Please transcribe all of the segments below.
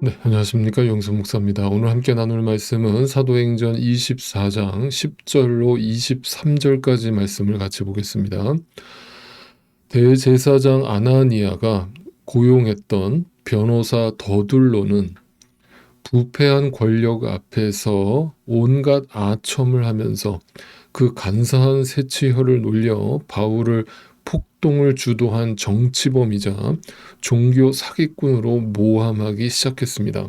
네, 안녕하십니까. 용수 목사입니다. 오늘 함께 나눌 말씀은 사도행전 24장 10절로 23절까지 말씀을 같이 보겠습니다. 대제사장 아나니아가 고용했던 변호사 더둘로는 부패한 권력 앞에서 온갖 아첨을 하면서 그 간사한 세치혀를 놀려 바울을 폭동을 주도한 정치범이자 종교 사기꾼으로 모함하기 시작했습니다.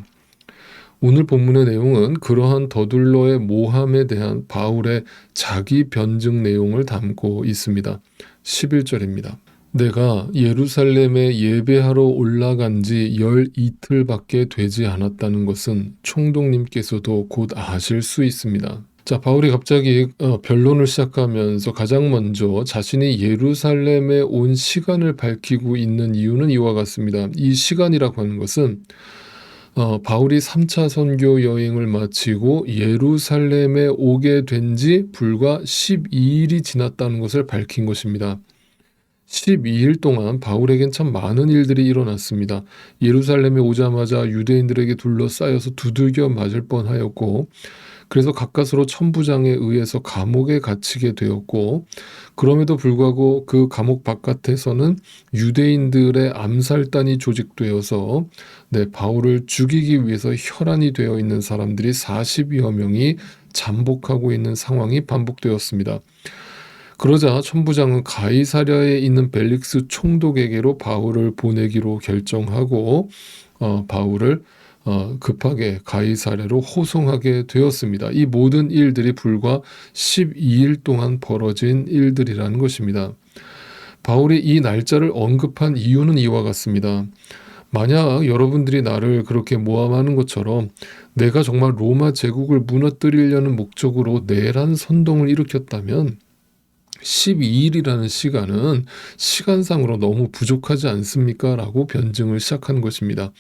오늘 본문의 내용은 그러한 더둘러의 모함에 대한 바울의 자기 변증 내용을 담고 있습니다. 11절입니다. 내가 예루살렘에 예배하러 올라간 지 12틀밖에 되지 않았다는 것은 총독님께서도 곧 아실 수 있습니다. 자, 바울이 갑자기 변론을 시작하면서 가장 먼저 자신이 예루살렘에 온 시간을 밝히고 있는 이유는 이와 같습니다. 이 시간이라고 하는 것은 바울이 3차 선교 여행을 마치고 예루살렘에 오게 된 지 불과 12일이 지났다는 것을 밝힌 것입니다. 12일 동안 바울에겐 참 많은 일들이 일어났습니다. 예루살렘에 오자마자 유대인들에게 둘러싸여서 두들겨 맞을 뻔하였고, 그래서 가까스로 천부장에 의해서 감옥에 갇히게 되었고, 그럼에도 불구하고 그 감옥 바깥에서는 유대인들의 암살단이 조직되어서 바울을 죽이기 위해서 혈안이 되어 있는 사람들이 40여 명이 잠복하고 있는 상황이 반복되었습니다. 그러자 천부장은 가이사랴에 있는 벨릭스 총독에게로 바울을 보내기로 결정하고 바울을 급하게 가이사랴로 호송하게 되었습니다. 이 모든 일들이 불과 12일 동안 벌어진 일들이라는 것입니다. 바울이 이 날짜를 언급한 이유는 이와 같습니다. 만약 여러분들이 나를 그렇게 모함하는 것처럼 내가 정말 로마 제국을 무너뜨리려는 목적으로 내란 선동을 일으켰다면 12일이라는 시간은 시간상으로 너무 부족하지 않습니까? 라고 변증을 시작한 것입니다.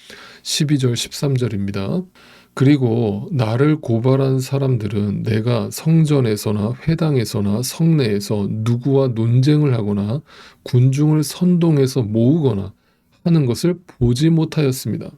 12절 13절입니다. 그리고 나를 고발한 사람들은 내가 성전에서나 회당에서나 성내에서 누구와 논쟁을 하거나 군중을 선동해서 모으거나 하는 것을 보지 못하였습니다.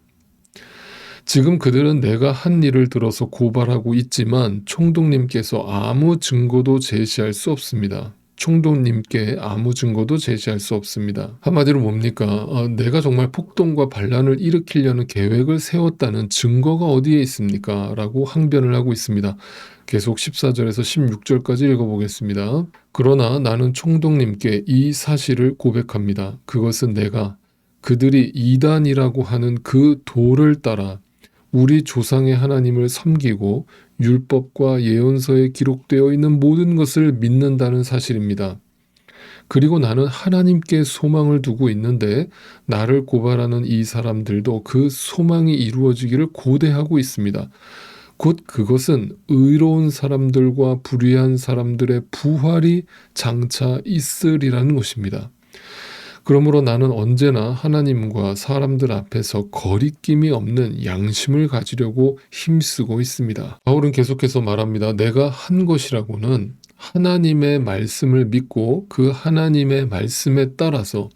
지금 그들은 내가 한 일을 들어서 고발하고 있지만 총독님께서 아무 증거도 제시할 수 없습니다. 총독님께 아무 증거도 제시할 수 없습니다. 한마디로 뭡니까? 내가 정말 폭동과 반란을 일으키려는 계획을 세웠다는 증거가 어디에 있습니까? 라고 항변을 하고 있습니다. 계속 14절에서 16절까지 읽어보겠습니다. 그러나 나는 총독님께 이 사실을 고백합니다. 그것은 내가 그들이 이단이라고 하는 그 도를 따라 우리 조상의 하나님을 섬기고 율법과 예언서에 기록되어 있는 모든 것을 믿는다는 사실입니다. 그리고 나는 하나님께 소망을 두고 있는데 나를 고발하는 이 사람들도 그 소망이 이루어지기를 고대하고 있습니다. 곧 그것은 의로운 사람들과 불의한 사람들의 부활이 장차 있으리라는 것입니다. 그러므로 나는 언제나 하나님과 사람들 앞에서 거리낌이 없는 양심을 가지려고 힘쓰고 있습니다. 바울은 계속해서 말합니다. 내가 한 것이라고는 하나님의 말씀을 믿고 그 하나님의 말씀에 따라서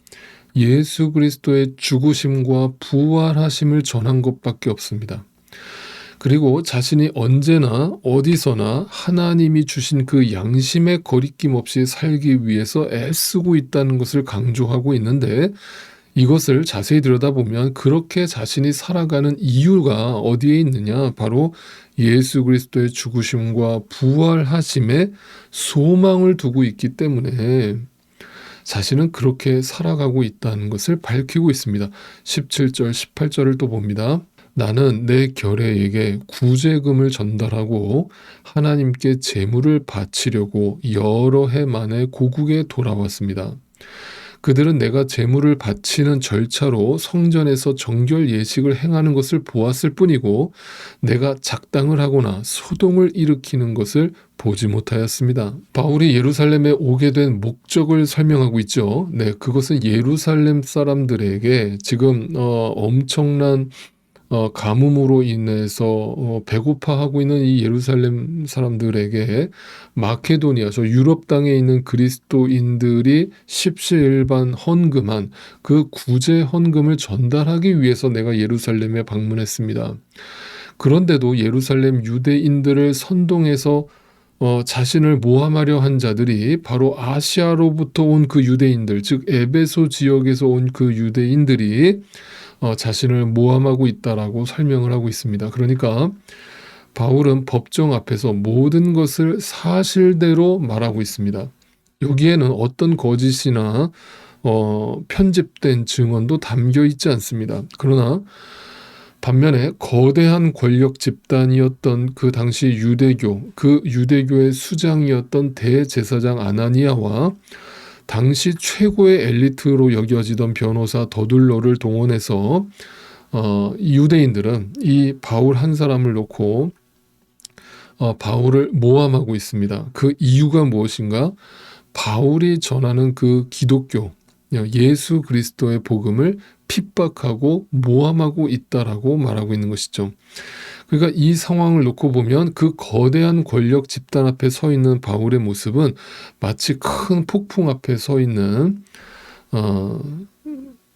예수 그리스도의 죽으심과 부활하심을 전한 것밖에 없습니다. 그리고 자신이 언제나 어디서나 하나님이 주신 그 양심의 거리낌 없이 살기 위해서 애쓰고 있다는 것을 강조하고 있는데, 이것을 자세히 들여다보면 그렇게 자신이 살아가는 이유가 어디에 있느냐? 바로 예수 그리스도의 죽으심과 부활하심에 소망을 두고 있기 때문에 자신은 그렇게 살아가고 있다는 것을 밝히고 있습니다. 17절, 18절을 또 봅니다. 나는 내 결례에게 구제금을 전달하고 하나님께 제물을 바치려고 여러 해 만에 고국에 돌아왔습니다. 그들은 내가 제물을 바치는 절차로 성전에서 정결 예식을 행하는 것을 보았을 뿐이고 내가 작당을 하거나 소동을 일으키는 것을 보지 못하였습니다. 바울이 예루살렘에 오게 된 목적을 설명하고 있죠. 그것은 예루살렘 사람들에게 지금 엄청난 가뭄으로 인해서 배고파하고 있는 이 예루살렘 사람들에게 마케도니아, 저 유럽 땅에 있는 그리스도인들이 십시일반 헌금한 그 구제 헌금을 전달하기 위해서 내가 예루살렘에 방문했습니다. 그런데도 예루살렘 유대인들을 선동해서 자신을 모함하려 한 자들이 바로 아시아로부터 온 그 유대인들, 즉 에베소 지역에서 온 그 유대인들이 자신을 모함하고 있다라고 설명을 하고 있습니다. 그러니까 바울은 법정 앞에서 모든 것을 사실대로 말하고 있습니다. 여기에는 어떤 거짓이나 편집된 증언도 담겨 있지 않습니다. 그러나 반면에 거대한 권력 집단이었던 그 당시 유대교, 그 유대교의 수장이었던 대제사장 아나니아와 당시 최고의 엘리트로 여겨지던 변호사 더둘로를 동원해서 유대인들은 이 바울 한 사람을 놓고 바울을 모함하고 있습니다. 그 이유가 무엇인가? 바울이 전하는 그 기독교, 예수 그리스도의 복음을 핍박하고 모함하고 있다라고 말하고 있는 것이죠. 그러니까 이 상황을 놓고 보면 그 거대한 권력 집단 앞에 서 있는 바울의 모습은 마치 큰 폭풍 앞에 서 있는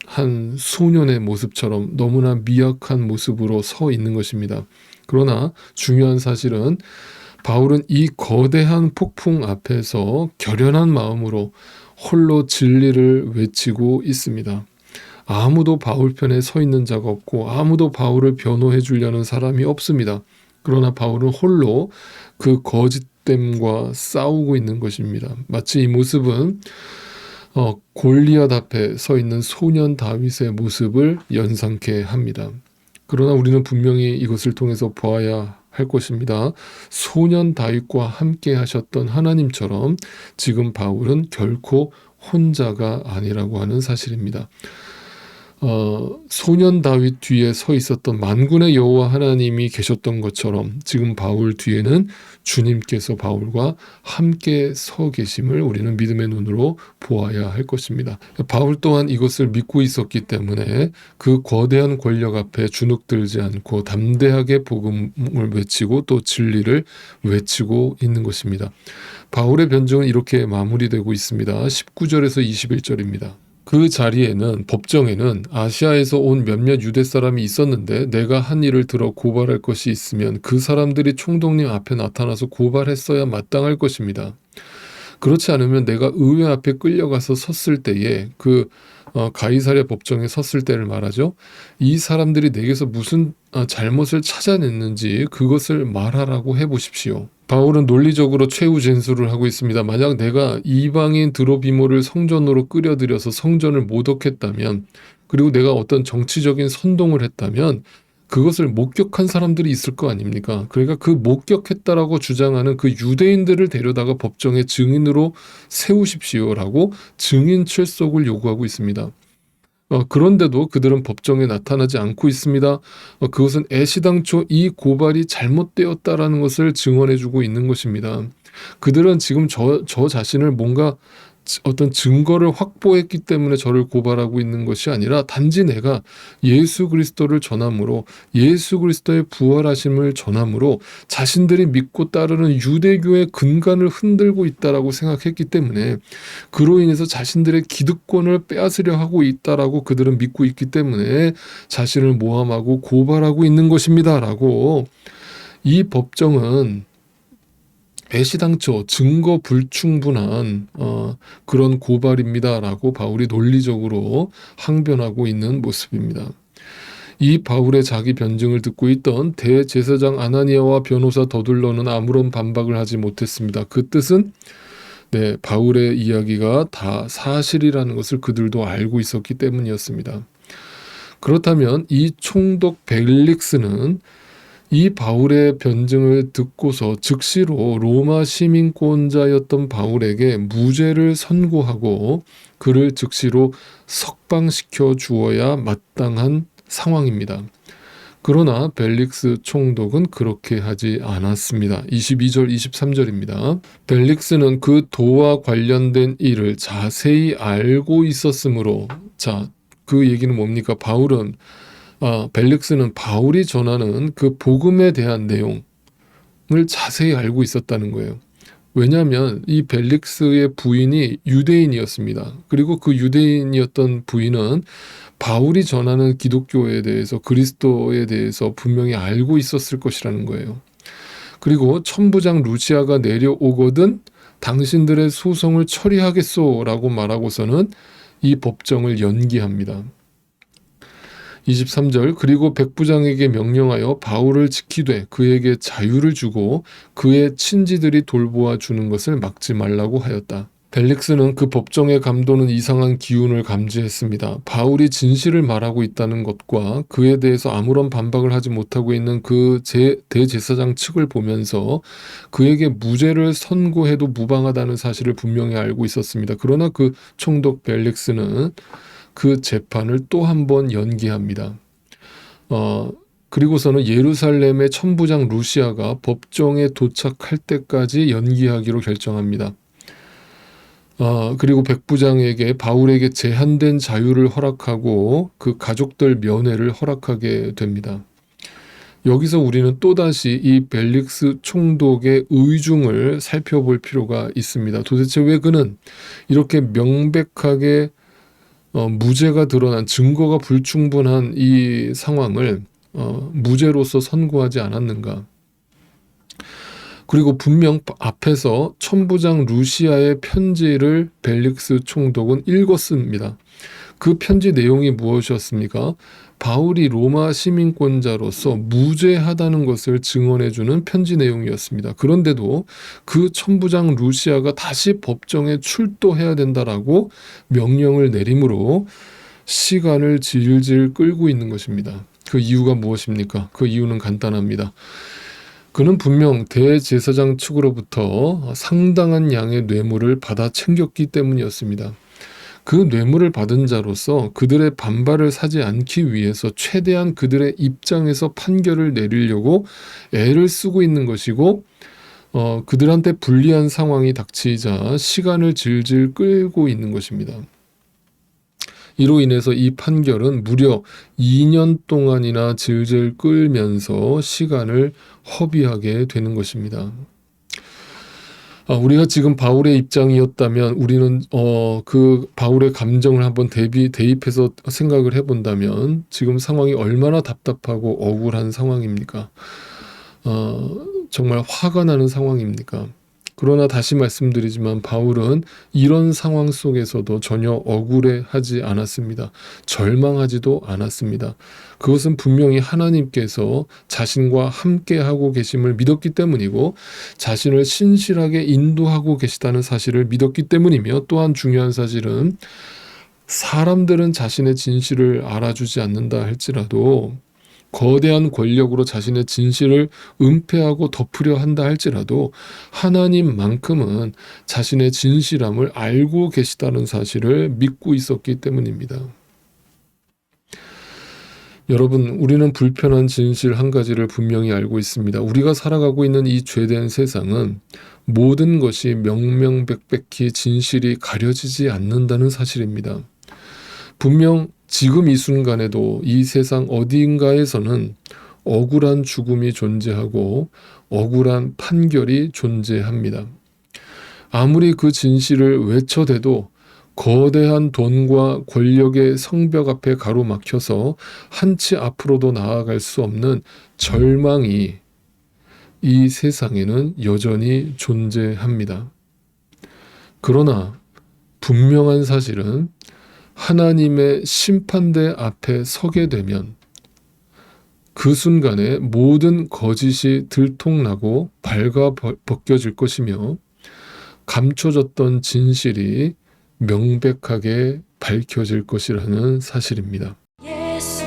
한 소년의 모습처럼 너무나 미약한 모습으로 서 있는 것입니다. 그러나 중요한 사실은 바울은 이 거대한 폭풍 앞에서 결연한 마음으로 홀로 진리를 외치고 있습니다. 아무도 바울 편에 서 있는 자가 없고 아무도 바울을 변호해 주려는 사람이 없습니다. 그러나 바울은 홀로 그 거짓됨과 싸우고 있는 것입니다. 마치 이 모습은 골리앗 앞에 서 있는 소년 다윗의 모습을 연상케 합니다. 그러나 우리는 분명히 이것을 통해서 보아야 할 것입니다. 소년 다윗과 함께 하셨던 하나님처럼 지금 바울은 결코 혼자가 아니라고 하는 사실입니다. 소년 다윗 뒤에 서 있었던 만군의 여호와 하나님이 계셨던 것처럼 지금 바울 뒤에는 주님께서 바울과 함께 서 계심을 우리는 믿음의 눈으로 보아야 할 것입니다. 바울 또한 이것을 믿고 있었기 때문에 그 거대한 권력 앞에 주눅들지 않고 담대하게 복음을 외치고 또 진리를 외치고 있는 것입니다. 바울의 변증은 이렇게 마무리되고 있습니다. 19절에서 21절입니다. 그 자리에는 법정에는 아시아에서 온 몇몇 유대 사람이 있었는데 내가 한 일을 들어 고발할 것이 있으면 그 사람들이 총독님 앞에 나타나서 고발했어야 마땅할 것입니다. 그렇지 않으면 내가 의회 앞에 끌려가서 섰을 때에 그 가이사랴 법정에 섰을 때를 말하죠. 이 사람들이 내게서 무슨 잘못을 찾아냈는지 그것을 말하라고 해보십시오. 바울은 논리적으로 최후 진술을 하고 있습니다. 만약 내가 이방인 드로비모를 성전으로 끌어들여서 성전을 모독했다면, 그리고 내가 어떤 정치적인 선동을 했다면 그것을 목격한 사람들이 있을 거 아닙니까? 그러니까 그 목격했다라고 주장하는 그 유대인들을 데려다가 법정에 증인으로 세우십시오라고 증인 출석을 요구하고 있습니다. 그런데도 그들은 법정에 나타나지 않고 있습니다. 그것은 애시당초 이 고발이 잘못되었다라는 것을 증언해주고 있는 것입니다. 그들은 지금 저 자신을 뭔가 어떤 증거를 확보했기 때문에 저를 고발하고 있는 것이 아니라 단지 내가 예수 그리스도를 전함으로 예수 그리스도의 부활하심을 전함으로 자신들이 믿고 따르는 유대교의 근간을 흔들고 있다라고 생각했기 때문에 그로 인해서 자신들의 기득권을 빼앗으려 하고 있다라고 그들은 믿고 있기 때문에 자신을 모함하고 고발하고 있는 것입니다라고 이 법정은 애시당초 증거 불충분한 그런 고발입니다라고 바울이 논리적으로 항변하고 있는 모습입니다. 이 바울의 자기 변증을 듣고 있던 대제사장 아나니아와 변호사 더둘러는 아무런 반박을 하지 못했습니다. 그 뜻은 바울의 이야기가 다 사실이라는 것을 그들도 알고 있었기 때문이었습니다. 그렇다면 이 총독 벨릭스는 이 바울의 변증을 듣고서 즉시로 로마 시민권자였던 바울에게 무죄를 선고하고 그를 즉시로 석방시켜 주어야 마땅한 상황입니다. 그러나 벨릭스 총독은 그렇게 하지 않았습니다. 22절, 23절입니다. 벨릭스는 그 도와 관련된 일을 자세히 알고 있었으므로, 그 얘기는 뭡니까? 바울은 벨릭스는 바울이 전하는 그 복음에 대한 내용을 자세히 알고 있었다는 거예요. 왜냐하면 이 벨릭스의 부인이 유대인이었습니다. 그리고 그 유대인이었던 부인은 바울이 전하는 기독교에 대해서, 그리스도에 대해서 분명히 알고 있었을 것이라는 거예요. 그리고 천부장 루시아가 내려오거든 당신들의 소송을 처리하겠소라고 말하고서는 이 법정을 연기합니다. 23절, 그리고 백부장에게 명령하여 바울을 지키되 그에게 자유를 주고 그의 친지들이 돌보아 주는 것을 막지 말라고 하였다. 벨릭스는 그 법정에 감도는 이상한 기운을 감지했습니다. 바울이 진실을 말하고 있다는 것과 그에 대해서 아무런 반박을 하지 못하고 있는 그 대제사장 측을 보면서 그에게 무죄를 선고해도 무방하다는 사실을 분명히 알고 있었습니다. 그러나 그 총독 벨릭스는 그 재판을 또 한 번 연기합니다. 그리고서는 예루살렘의 천부장 루시아가 법정에 도착할 때까지 연기하기로 결정합니다. 그리고 백부장에게 바울에게 제한된 자유를 허락하고 그 가족들 면회를 허락하게 됩니다. 여기서 우리는 또다시 이 벨릭스 총독의 의중을 살펴볼 필요가 있습니다. 도대체 왜 그는 이렇게 명백하게 무죄가 드러난, 증거가 불충분한 이 상황을 무죄로서 선고하지 않았는가? 그리고 분명 앞에서 천부장 루시아의 편지를 벨릭스 총독은 읽었습니다. 그 편지 내용이 무엇이었습니까? 바울이 로마 시민권자로서 무죄하다는 것을 증언해주는 편지 내용이었습니다. 그런데도 그 천부장 루시아가 다시 법정에 출두해야 된다라고 명령을 내림으로 시간을 질질 끌고 있는 것입니다. 그 이유가 무엇입니까? 그 이유는 간단합니다. 그는 분명 대제사장 측으로부터 상당한 양의 뇌물을 받아 챙겼기 때문이었습니다. 그 뇌물을 받은 자로서 그들의 반발을 사지 않기 위해서 최대한 그들의 입장에서 판결을 내리려고 애를 쓰고 있는 것이고, 그들한테 불리한 상황이 닥치자 시간을 질질 끌고 있는 것입니다. 이로 인해서 이 판결은 무려 2년 동안이나 질질 끌면서 시간을 허비하게 되는 것입니다. 우리가 지금 바울의 입장이었다면 우리는 그 바울의 감정을 한번 대입해서 생각을 해본다면 지금 상황이 얼마나 답답하고 억울한 상황입니까? 정말 화가 나는 상황입니까? 그러나 다시 말씀드리지만 바울은 이런 상황 속에서도 전혀 억울해하지 않았습니다. 절망하지도 않았습니다. 그것은 분명히 하나님께서 자신과 함께하고 계심을 믿었기 때문이고 자신을 신실하게 인도하고 계시다는 사실을 믿었기 때문이며, 또한 중요한 사실은 사람들은 자신의 진실을 알아주지 않는다 할지라도, 거대한 권력으로 자신의 진실을 은폐하고 덮으려 한다 할지라도 하나님만큼은 자신의 진실함을 알고 계시다는 사실을 믿고 있었기 때문입니다. 여러분, 우리는 불편한 진실 한 가지를 분명히 알고 있습니다. 우리가 살아가고 있는 이 죄된 세상은 모든 것이 명명백백히 진실이 가려지지 않는다는 사실입니다. 분명 지금 이 순간에도 이 세상 어디인가에서는 억울한 죽음이 존재하고 억울한 판결이 존재합니다. 아무리 그 진실을 외쳐대도 거대한 돈과 권력의 성벽 앞에 가로막혀서 한치 앞으로도 나아갈 수 없는 절망이 이 세상에는 여전히 존재합니다. 그러나 분명한 사실은 하나님의 심판대 앞에 서게 되면 그 순간에 모든 거짓이 들통나고 발가벗겨질 것이며 감춰졌던 진실이 명백하게 밝혀질 것이라는 사실입니다. 예수의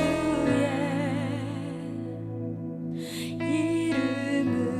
이름은